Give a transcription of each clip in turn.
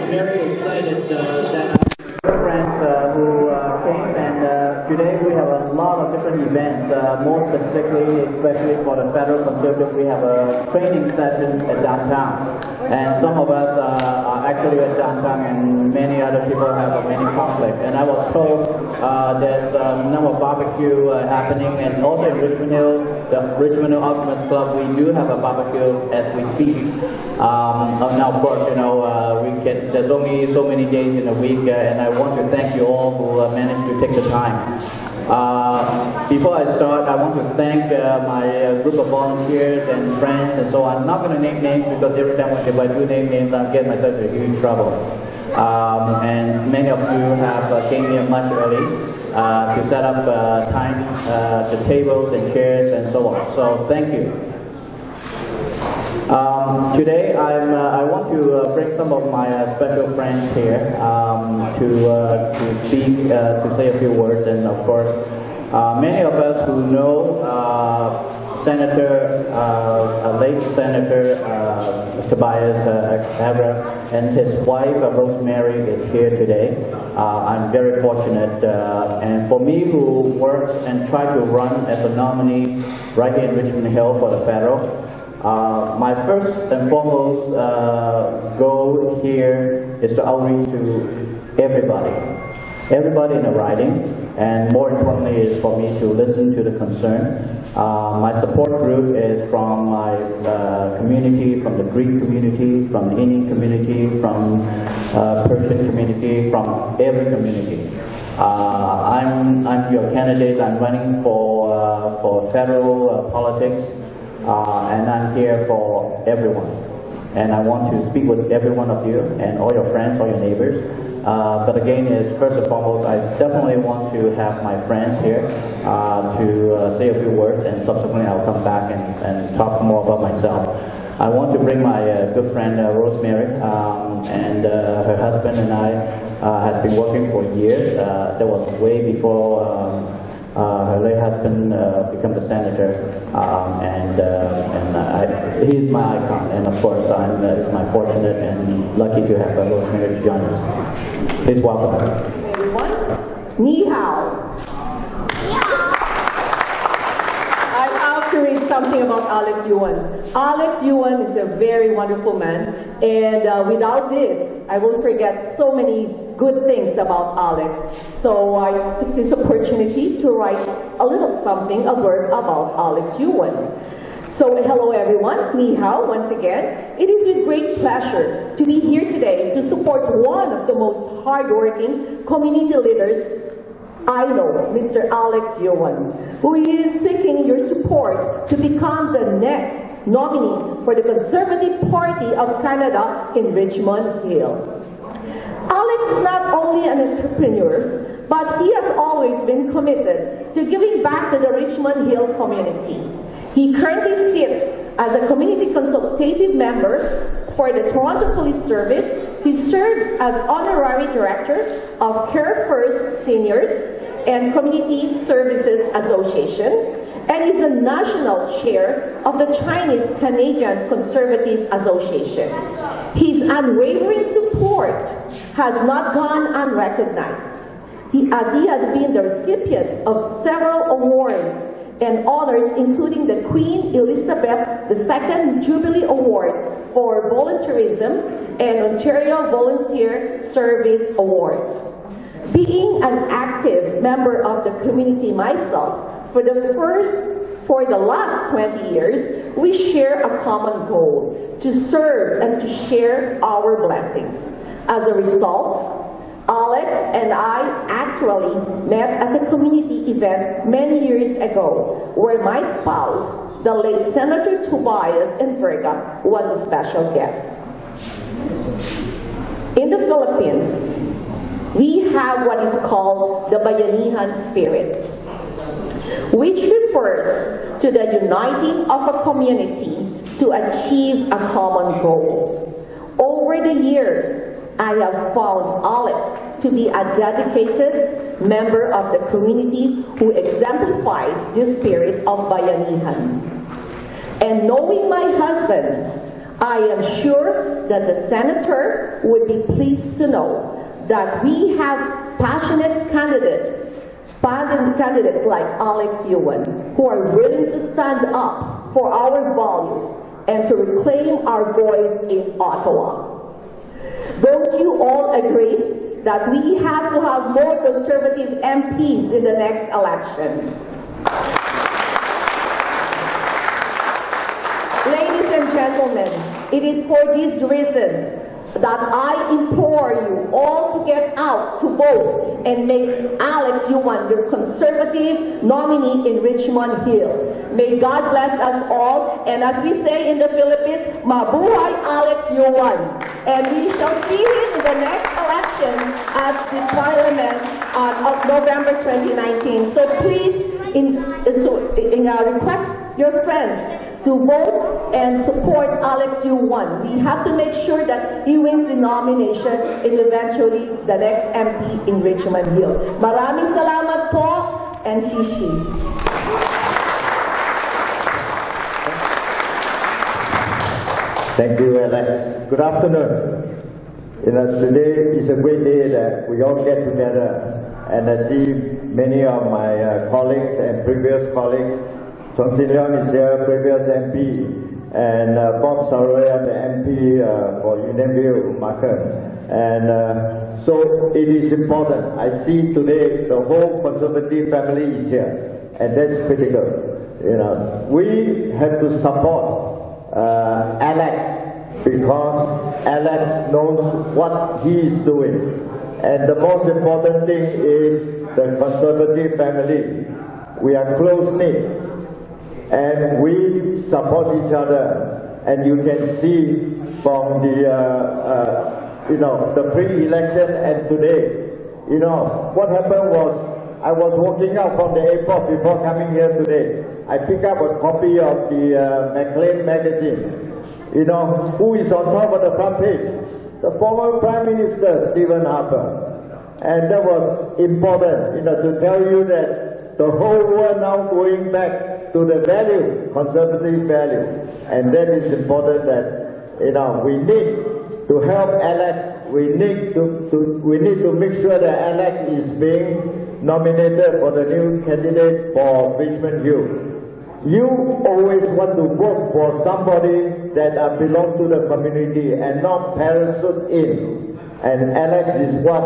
very excited that friends who came, and today we have a lot of different events. More specifically, especially for the Federal Conservative, we have a training session at downtown. And some of us are actually at downtown, and many other people have many conflicts. And I was told there's a number of barbecue happening, and also in Richmond Hill, the Richmond Hill Optimist Club, we do have a barbecue as we speak. Now, of course, you know, there's only so many days in a week, and I want to thank you all who managed to take the time. Before I start, I want to thank my group of volunteers and friends and so on. I'm not going to name names because every time if I do name names, I'll get myself into huge trouble. And many of you have came here much early to set up time, the tables and chairs and so on. So thank you. Today I want to bring some of my special friends here to speak, to say a few words, and of course many of us who know late Senator Tobias Evra and his wife Rosemary is here today. I'm very fortunate, and for me who works and try to run as a nominee right here in Richmond Hill for the federal, my first and foremost goal here is to outreach to everybody in the riding, and more importantly is for me to listen to the concern. My support group is from my community, from the Greek community, from the Indian community, from Persian community, from every community. I'm your candidate. I'm running for federal politics. And I'm here for everyone. And I want to speak with every one of you and all your friends, all your neighbors. But again, first and foremost, I definitely want to have my friends here to say a few words, and subsequently I'll come back and talk more about myself. I want to bring my good friend Rosemary, and her husband and I have been working for years. That was way before her late husband became the senator, he's my icon, and of course it's my fortunate and lucky to have Rosemary to join us. Please welcome her. Everyone, ni hao. I'm out to read something about Alex Yuan. Alex Yuan is a very wonderful man, and without this, I will forget so many good things about Alex. So I took this opportunity to write a little something, a word about Alex Yuan. So hello everyone, ni hao once again. It is with great pleasure to be here today to support one of the most hardworking community leaders I know, Mr. Alex Yuan, who is seeking your support to become the next nominee for the Conservative Party of Canada in Richmond Hill. Alex is not only an entrepreneur, but he has always been committed to giving back to the Richmond Hill community. He currently sits as a community consultative member for the Toronto Police Service. He serves as honorary director of Care First Seniors and Community Services Association, and is a national chair of the Chinese-Canadian Conservative Association. His unwavering support has not gone unrecognized, as he has been the recipient of several awards and honors, including the Queen Elizabeth II Jubilee Award for Volunteerism and Ontario Volunteer Service Award. Being an active member of the community myself, for the last 20 years, we share a common goal: to serve and to share our blessings. As a result, Alex and I actually met at a community event many years ago, where my spouse, the late Senator Tobias Verga, was a special guest. In the Philippines, we have what is called the Bayanihan spirit, which refers to the uniting of a community to achieve a common goal. Over the years, I have found Alex to be a dedicated member of the community who exemplifies the spirit of Bayanihan. And knowing my husband, I am sure that the senator would be pleased to know that we have passionate candidates like Alex Yuan, who are willing to stand up for our values and to reclaim our voice in Ottawa. Don't you all agree that we have to have more conservative MPs in the next election? Ladies and gentlemen, it is for these reasons that I implore you all to get out to vote and make Alex Yuan your Conservative nominee in Richmond Hill. May God bless us all, and as we say in the Philippines, mabuhay Alex Yuan. And we shall see him in the next election at the Parliament of November 2019. So please, request your friends to vote and support Alex Yuan. We have to make sure that he wins the nomination and eventually the next MP in Richmond Hill. Maraming salamat po, and shishi. Thank you, Alex. Good afternoon. Today is a great day that we all get together, and I see many of my colleagues and previous colleagues. Chong Sin Leong is here, previous MP, and Bob Saroya, the MP for Unionville Market. And so it is important. I see today the whole Conservative family is here, and that's critical. We have to support Alex because Alex knows what he is doing. And the most important thing is the Conservative family. We are close-knit. And we support each other, and you can see from the the pre-election and today, what happened was I was walking out from the airport before coming here today. I picked up a copy of the Maclean magazine. Who is on top of the front page? The former Prime Minister Stephen Harper, and that was important, to tell you that the whole world now going back to the value, conservative value, and that is important. That we need to help Alex. We need to make sure that Alex is being nominated for the new candidate for Richmond Hill. You always want to vote for somebody that belongs to the community and not parachute in. And Alex is what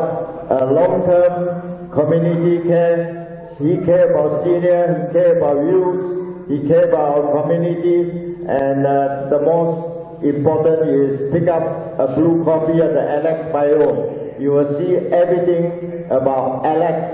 a long-term community care. He cares about senior, he cares about youth, he cares about our community, and the most important is pick up a blue copy of the Alex bio. You will see everything about Alex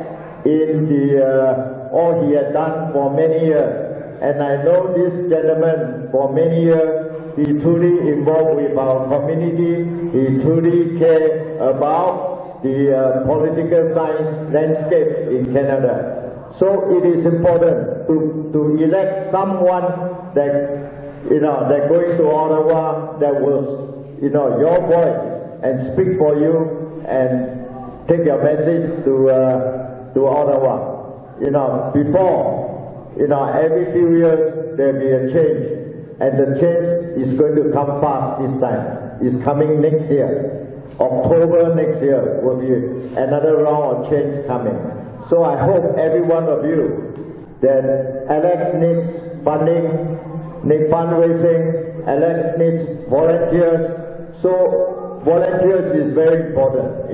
in the all he has done for many years. And I know this gentleman for many years. He truly involved with our community. He truly cares about the political science landscape in Canada. So it is important to elect someone that that going to Ottawa that will your voice and speak for you and take your message to Ottawa. Before every few years there will be a change. And the change is going to come fast this time. It's coming next year. October next year will be another round of change coming. So I hope every one of you that Alex needs funding, needs fundraising, Alex needs volunteers. So volunteers is very important.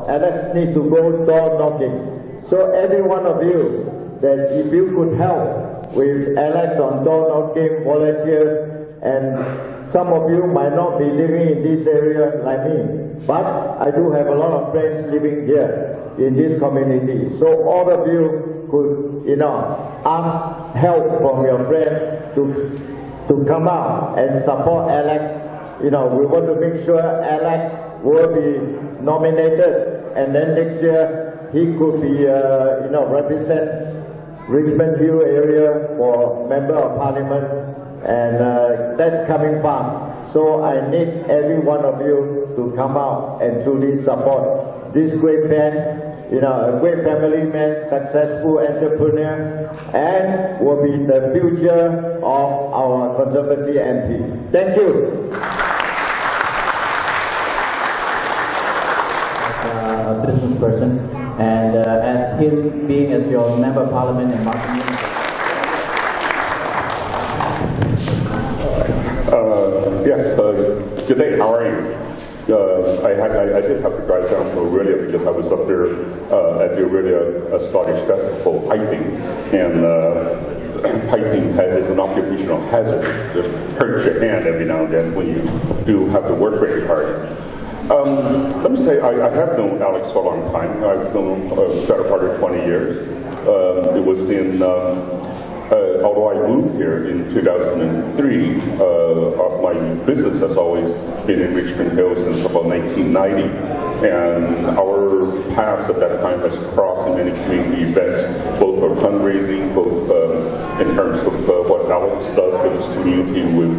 Alex needs to go door knocking. So every one of you, that if you could help with Alex on door knocking, volunteers, and some of you might not be living in this area like me, but I do have a lot of friends living here in this community. So all of you could, ask help from your friends to come out and support Alex. We want to make sure Alex will be nominated, and then next year he could be, represent Richmond Hill area for Member of Parliament, and that's coming fast. So I need every one of you to come out and truly support this great man, a great family man, successful entrepreneur, and will be the future of our Conservative MP. Thank you. person, and as him being as your member of parliament in Martin. Yes, good day, how are you? I did have to drive down to Aurelia because I was up there at the Aurelia Scottish Festival piping, and piping is an occupational hazard. Just hurts your hand every now and then when you do have to work very hard. Let me say, I have known Alex for a long time. I've known the better part of 20 years. It was in, although I moved here in 2003, my business has always been in Richmond Hill since about 1990. And our paths at that time has crossed in many community events, both for fundraising, both in terms of what Alex does with his community with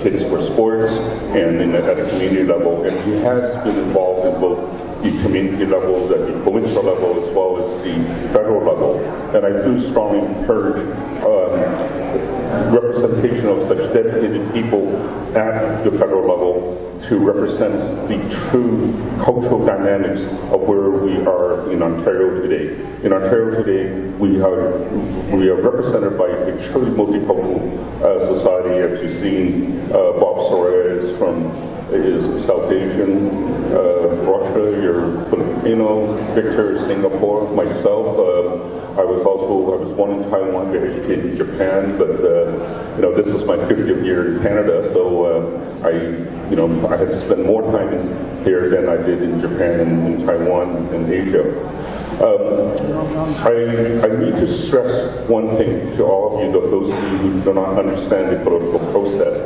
Kids for Sports, and at a community level. And he has been involved in both the community level, the provincial level, as well as the federal level. And I do strongly encourage representation of such dedicated people at the federal level to represent the true cultural dynamics of where we are in Ontario today. In Ontario today, we are represented by a truly multicultural society. As you've seen, Bob Soares from South Asian, Russia, you're Filipino, Victor, Singapore, myself. I was born in Taiwan, got educated in Japan, but this is my 50th year in Canada, so I had spent more time here than I did in Japan and in Taiwan and Asia. I need to stress one thing to all of you, those of you who do not understand the political process.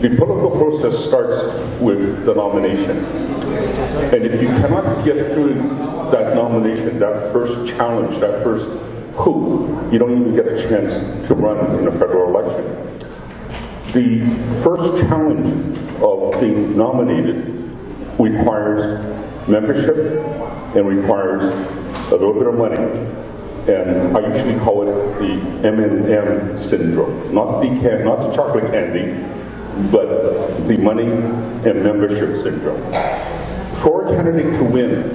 The political process starts with the nomination. And if you cannot get through that nomination, that first challenge, that first hoop, you don't even get a chance to run in a federal election. The first challenge of being nominated requires membership and requires a little bit of money. And I usually call it the M&M syndrome. Not the chocolate candy, but the money and membership syndrome. For a candidate to win,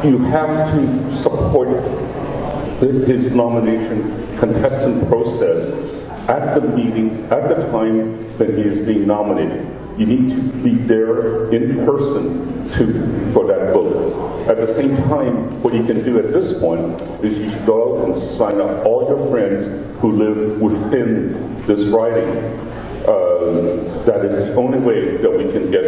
you have to support his nomination contestant process at the meeting, at the time that he is being nominated. You need to be there in person for that vote. At the same time, what you can do at this point is you should go out and sign up all your friends who live within this riding. That is the only way that we can get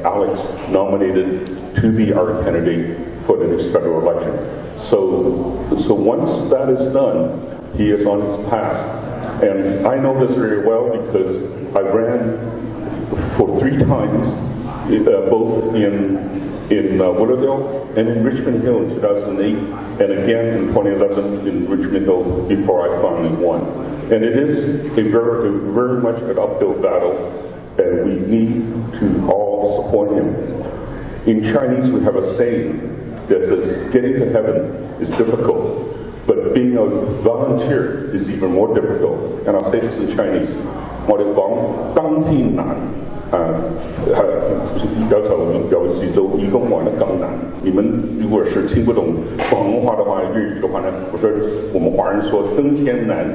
Alex nominated to be our candidate for the next federal election. So once that is done, he is on his path. And I know this very well because I ran for 3 times, both in Willowdale and in Richmond Hill in 2008, and again in 2011 in Richmond Hill before I finally won. And it is a very much an uphill battle, and we need to all support him. In Chinese, we have a saying that says, getting to heaven is difficult, but being a volunteer is even more difficult. And I'll say this in Chinese. 我哋講當天難，有時做義工玩得更難。你們如果是聽不懂廣東話的話、粵語的話呢，我說我們華人說登天難，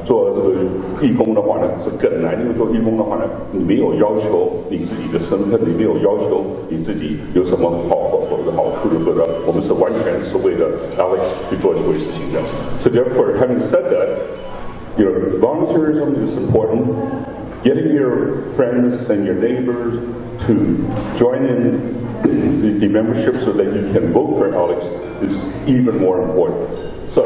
做這個義工的話呢是更難，因為做義工的話呢，你沒有要求你自己的身份，你沒有要求你自己有什麼好處就做的，我們是完全是為了 Alex 去做這個事情的。So therefore, having said that, volunteerism is important. Getting your friends and your neighbors to join in the membership so that you can vote for Alex is even more important. So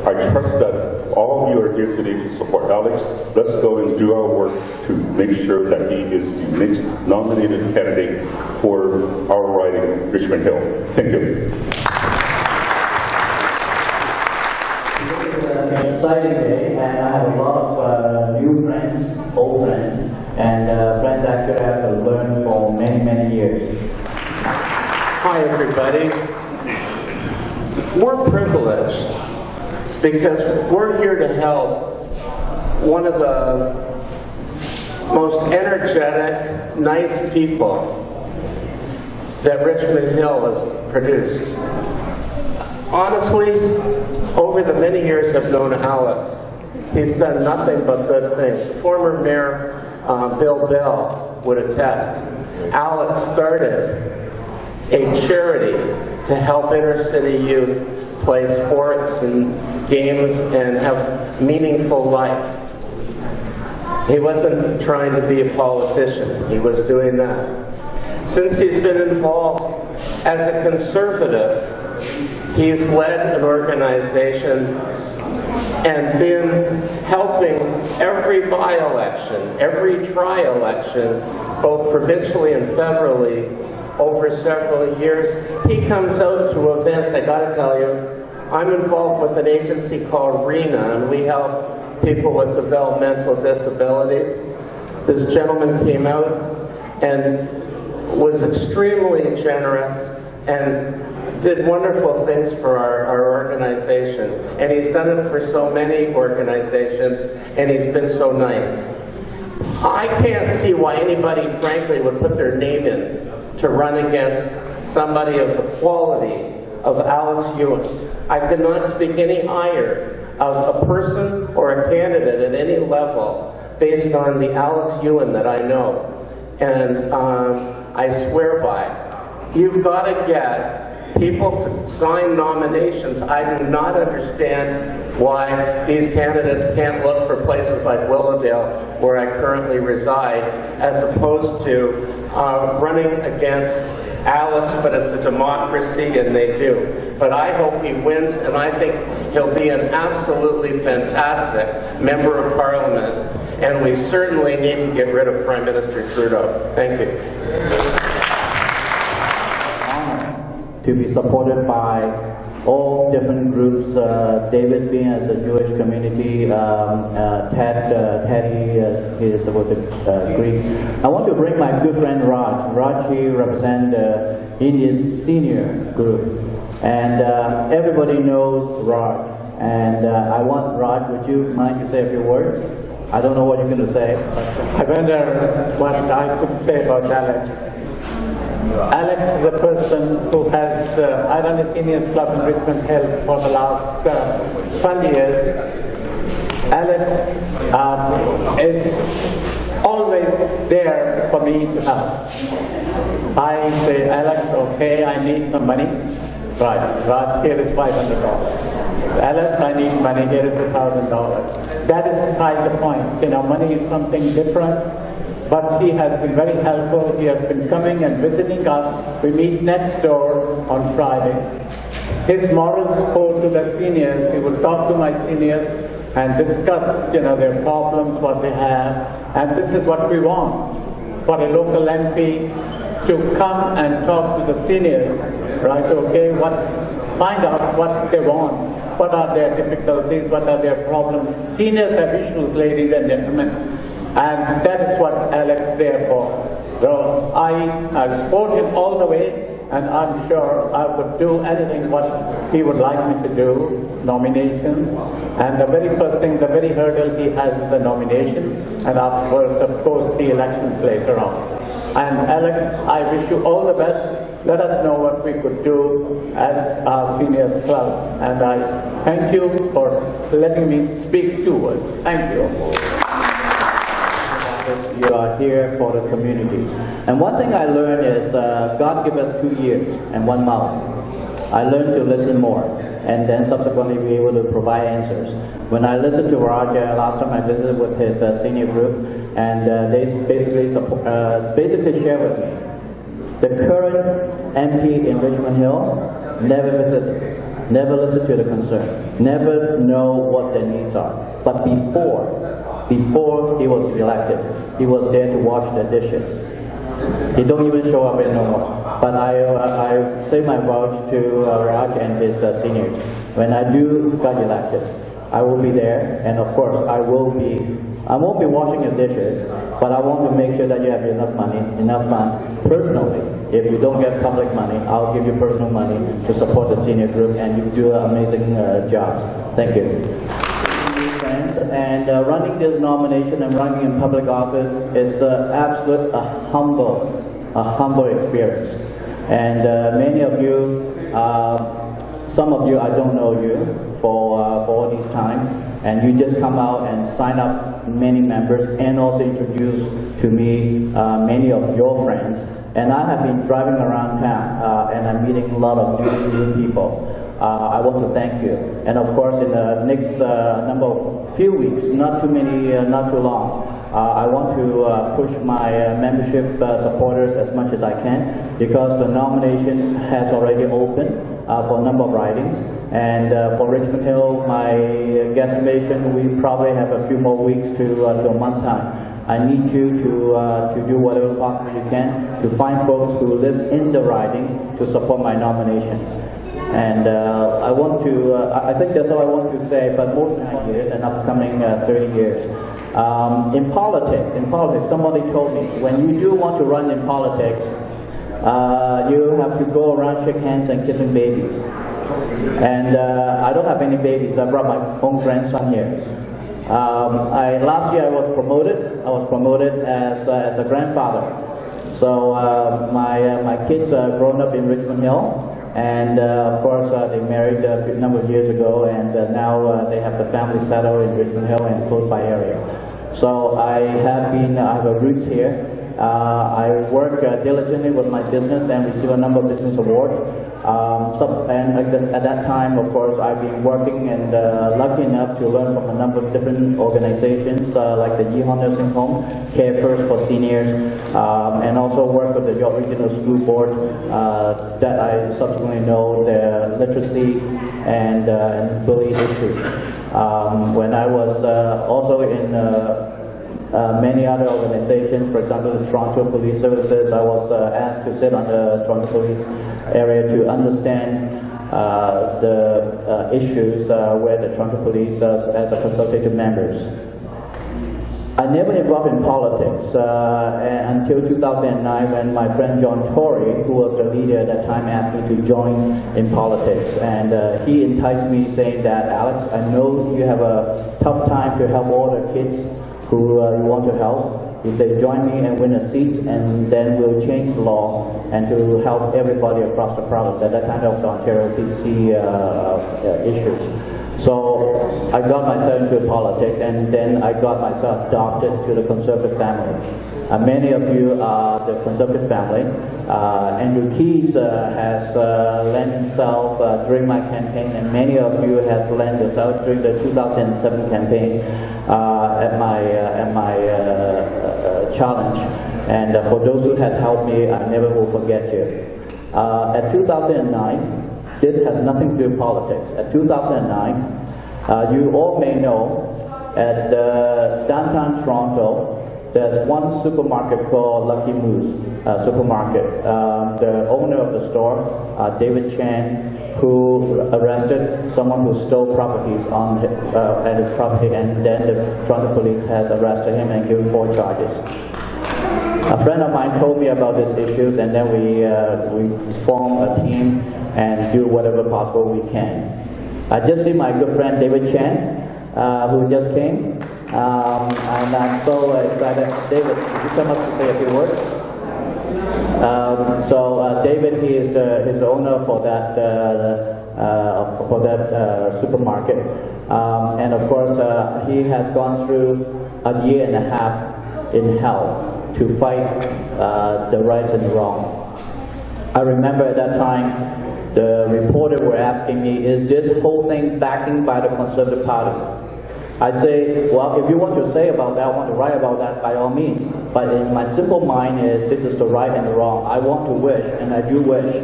I trust that all of you are here today to support Alex. Let's go and do our work to make sure that he is the next nominated candidate for our riding, Richmond Hill. Thank you. Exciting day, and I have a lot of new friends, old friends, and friends actually I have learned for many, many years. Hi everybody. We're privileged because we're here to help one of the most energetic, nice people that Richmond Hill has produced. Honestly, over the many years I've known Alex, he's done nothing but good things. Former Mayor Bill Bell would attest. Alex started a charity to help inner city youth play sports and games and have meaningful life. He wasn't trying to be a politician. He was doing that. Since he's been involved as a conservative, he's led an organization and been helping every by-election, every tri-election, both provincially and federally, over several years. He comes out to events. I gotta tell you, I'm involved with an agency called RENA, and we help people with developmental disabilities. This gentleman came out and was extremely generous and did wonderful things for our organization. And he's done it for so many organizations, and he's been so nice. I can't see why anybody, frankly, would put their name in to run against somebody of the quality of Alex Yuan. I could not speak any higher of a person or a candidate at any level based on the Alex Yuan that I know. And I swear by. You've got to get people to sign nominations. I do not understand why these candidates can't look for places like Willowdale, where I currently reside, as opposed to running against Alex, but it's a democracy and they do. But I hope he wins, and I think he'll be an absolutely fantastic member of Parliament, and we certainly need to get rid of Prime Minister Trudeau. Thank you. To be supported by all different groups, David being as a Jewish community, Teddy is about the Greek. I want to bring my good friend Raj. Raj, he represents the Indian senior group, and everybody knows Raj. And I want Raj, would you mind to say a few words? I don't know what you're going to say. I wonder what I could say about Alex. Alex is a person who has I run a seniors club in Richmond Hill for the last 20 years. Alex is always there for me to help. I say, Alex, okay, I need some money. Right, Raj, here is $500. Alex, I need money, here is $1,000. That is beside the point. You know, money is something different. But he has been very helpful. He has been coming and visiting us. We meet next door on Friday. His moral support to the seniors. He will talk to my seniors and discuss, you know, their problems, what they have. And this is what we want, for a local MP to come and talk to the seniors, right? Okay, find out what they want. What are their difficulties? What are their problems? Seniors have issues, ladies and gentlemen. And that is what Alex is there for. So I support him all the way, and I'm sure I would do anything what he would like me to do, nominations. And the very first thing, the very hurdle he has is the nomination, and afterwards, of course, the elections later on. And Alex, I wish you all the best. Let us know what we could do as our seniors club. And I thank you for letting me speak 2 words. Thank you. You are here for the community. And one thing I learned is God gave us 2 ears and 1 mouth. I learned to listen more, and then subsequently be able to provide answers. When I listened to Roger, last time I visited with his senior group, and they basically shared with me. The current MP in Richmond Hill never visited, never listened to the concern, never know what their needs are. But before he was elected, he was there to wash the dishes. He don't even show up in no more. But I say my vouch to Raj and his seniors. When I do got elected, I will be there, and of course I won't be washing your dishes, but I want to make sure that you have enough money, enough funds personally. If you don't get public money, I'll give you personal money to support the senior group, and you do amazing jobs. Thank you. And running this nomination and running in public office is absolute humble experience. And many of you, some of you, I don't know you for all this time, and you just come out and sign up many members and also introduce to me many of your friends. And I have been driving around town and I'm meeting a lot of new people. I want to thank you. And of course, in the next few weeks, not too many, not too long, I want to push my membership supporters as much as I can, because the nomination has already opened for a number of ridings. And for Richmond Hill, my guesstimation, we probably have a few more weeks to a month time. I need you to do whatever possible you can to find folks who live in the riding to support my nomination. And I want to, I think that's all I want to say, but most importantly, in upcoming 30 years. In politics, somebody told me, when you do want to run in politics, you have to go around, shake hands and kissing babies. And I don't have any babies. I brought my own grandson here. Last year I was promoted. I was promoted as a grandfather. So my kids are grown up in Richmond Hill. And of course, they married a number of years ago, and now they have the family settled in Richmond Hill and close by area. So I have roots here. I work diligently with my business and receive a number of business awards. At that time, of course, I've been working and lucky enough to learn from a number of different organizations like the Yuan Nursing Home, Care First for Seniors, and also work with the York Regional School Board that I subsequently know the literacy and bullying issues. When I was also in many other organizations, for example, the Toronto Police Services, I was asked to sit on the Toronto Police area to understand the issues where the Toronto Police as a consultative members. I never involved in politics until 2009 when my friend John Tory, who was the leader at that time, asked me to join in politics. And he enticed me saying that, Alex, I know you have a tough time to help all the kids who you want to help. He said, join me and win a seat, and then we'll change the law and to help everybody across the province. At that time, that was Ontario PC issues. So I got myself into politics, and then I got myself adopted to the Conservative family. Many of you are the Conservative family. Andrew Keys has lent himself during my campaign, and many of you have lent yourself during the 2007 campaign at my challenge. And for those who have helped me, I never will forget you. At 2009, this has nothing to do with politics. At 2009, you all may know, at downtown Toronto, there's one supermarket called Lucky Moose Supermarket. The owner of the store, David Chan, who arrested someone who stole properties at his property, and then the Toronto Police has arrested him and given 4 charges. A friend of mine told me about these issues, and then we form a team and do whatever possible we can. I just see my good friend David Chan, who just came. And I'm so excited. David, would you come up to say a few words? David, he is the owner for that supermarket, and of course he has gone through a year and a half in hell to fight the right and the wrong. I remember at that time the reporter were asking me, is this whole thing backing by the Conservative Party? I'd say, well, if you want to say about that, want to write about that, by all means. But in my simple mind is, this is the right and the wrong. I want to wish, and I do wish,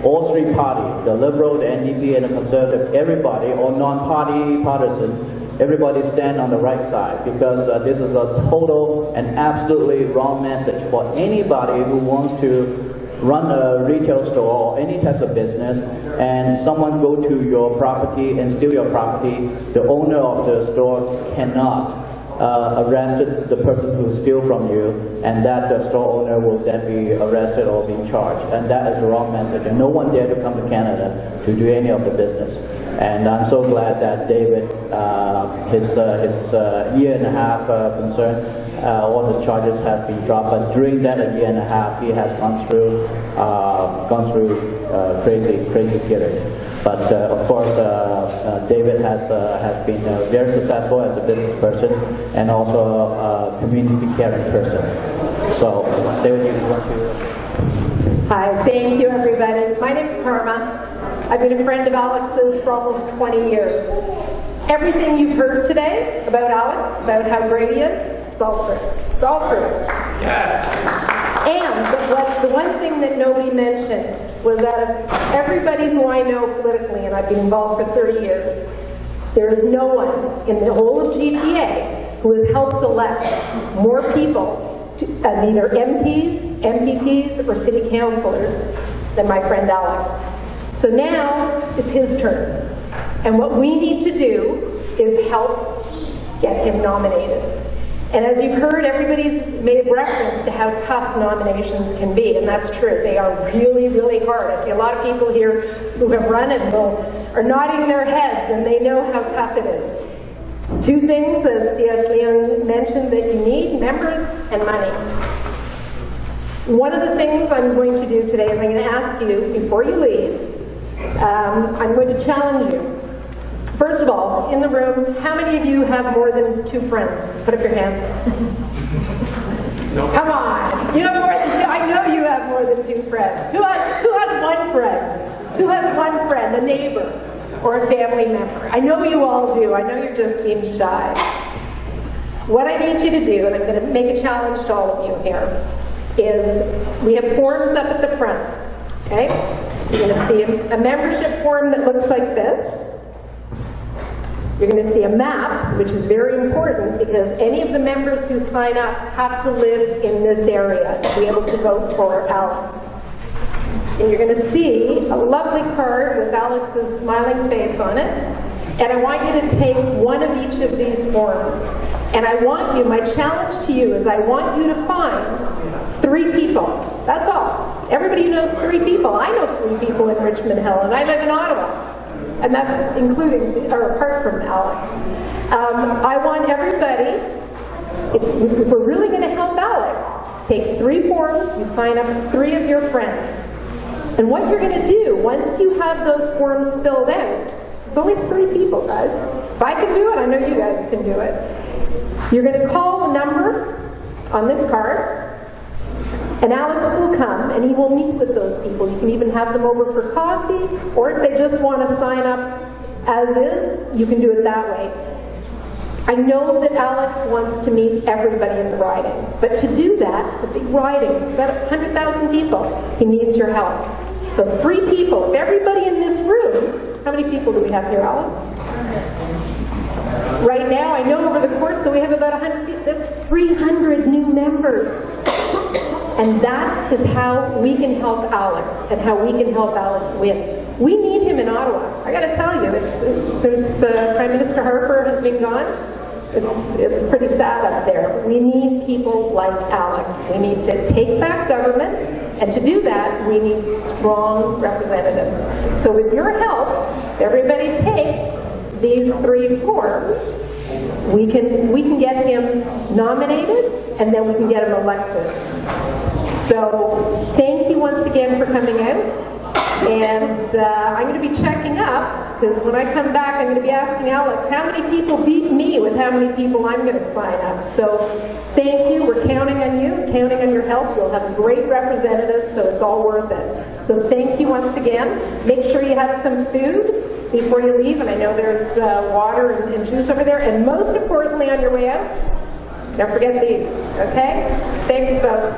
all 3 parties, the Liberal, the NDP, and the Conservative, everybody, or non-party partisan, everybody stand on the right side, because this is a total and absolutely wrong message for anybody who wants to run a retail store or any type of business, and someone go to your property and steal your property. The owner of the store cannot arrest the person who steals from you, and that the store owner will then be arrested or be charged. And that is the wrong message, and no one dare to come to Canada to do any of the business. And I'm so glad that David, his year and a half concern, all the charges have been dropped. But during that a year and a half, he has gone through crazy period. But of course, David has been very successful as a business person and also a community caring person. So, David, you want to? Hi, thank you everybody. My name is Karma. I've been a friend of Alex's for almost 20 years. Everything you've heard today about Alex, about how great he is, it's all true. It's all true. Yeah. And the one thing that nobody mentioned was that of everybody who I know politically, and I've been involved for 30 years, there is no one in the whole of GTA who has helped elect more people as either MPs, MPPs, or city councillors than my friend Alex. So now it's his turn. And what we need to do is help get him nominated. And as you've heard, everybody's made reference to how tough nominations can be, and that's true. They are really, really hard. I see a lot of people here who have run and are nodding their heads, and they know how tough it is. Two things, as C.S. Leon mentioned, that you need: members and money. One of the things I'm going to do today is I'm going to ask you, before you leave, I'm going to challenge you. First of all, in the room, how many of you have more than 2 friends? Put up your hand. No. Come on. You have more than 2. I know you have more than 2 friends. Who has one friend? Who has one friend? A neighbor or a family member? I know you all do. I know you're just being shy. What I need you to do, and I'm going to make a challenge to all of you here, is we have forms up at the front. Okay? You're going to see a membership form that looks like this. You're going to see a map, which is very important because any of the members who sign up have to live in this area to be able to vote for Alex. And you're going to see a lovely card with Alex's smiling face on it. And I want you to take one of each of these forms. And I want you, my challenge to you is I want you to find 3 people. That's all. Everybody knows 3 people. I know 3 people in Richmond Hill, and I live in Ottawa. And that's including, or apart from Alex. I want everybody, if we're really going to help Alex, take 3 forms, you sign up 3 of your friends. And what you're going to do, once you have those forms filled out, it's only 3 people, guys. If I can do it, I know you guys can do it. You're going to call the number on this card, and Alex will come and he will meet with those people. You can even have them over for coffee, or if they just want to sign up as is, you can do it that way. I know that Alex wants to meet everybody in the riding, but to do that, it's a big riding, it's about 100,000 people. He needs your help. So 3 people, if everybody in this room, how many people do we have here, Alex? Right now, I know over the course that we have about 100 people, that's 300 new members. And that is how we can help Alex and how we can help Alex win. We need him in Ottawa. I got to tell you, since Prime Minister Harper has been gone, it's pretty sad up there. We need people like Alex. We need to take back government, and to do that, we need strong representatives. So with your help, everybody takes these 3 forms. We can get him nominated, and then we can get him elected. So thank you once again for coming out. And I'm going to be checking up, because when I come back, I'm going to be asking Alex, how many people beat me with how many people I'm going to sign up. So thank you. We're counting on you, counting on your help. You'll have great representatives, so it's all worth it. So thank you once again. Make sure you have some food before you leave, and I know there's water and juice over there. And most importantly, on your way out, don't forget these, okay? Thanks, folks.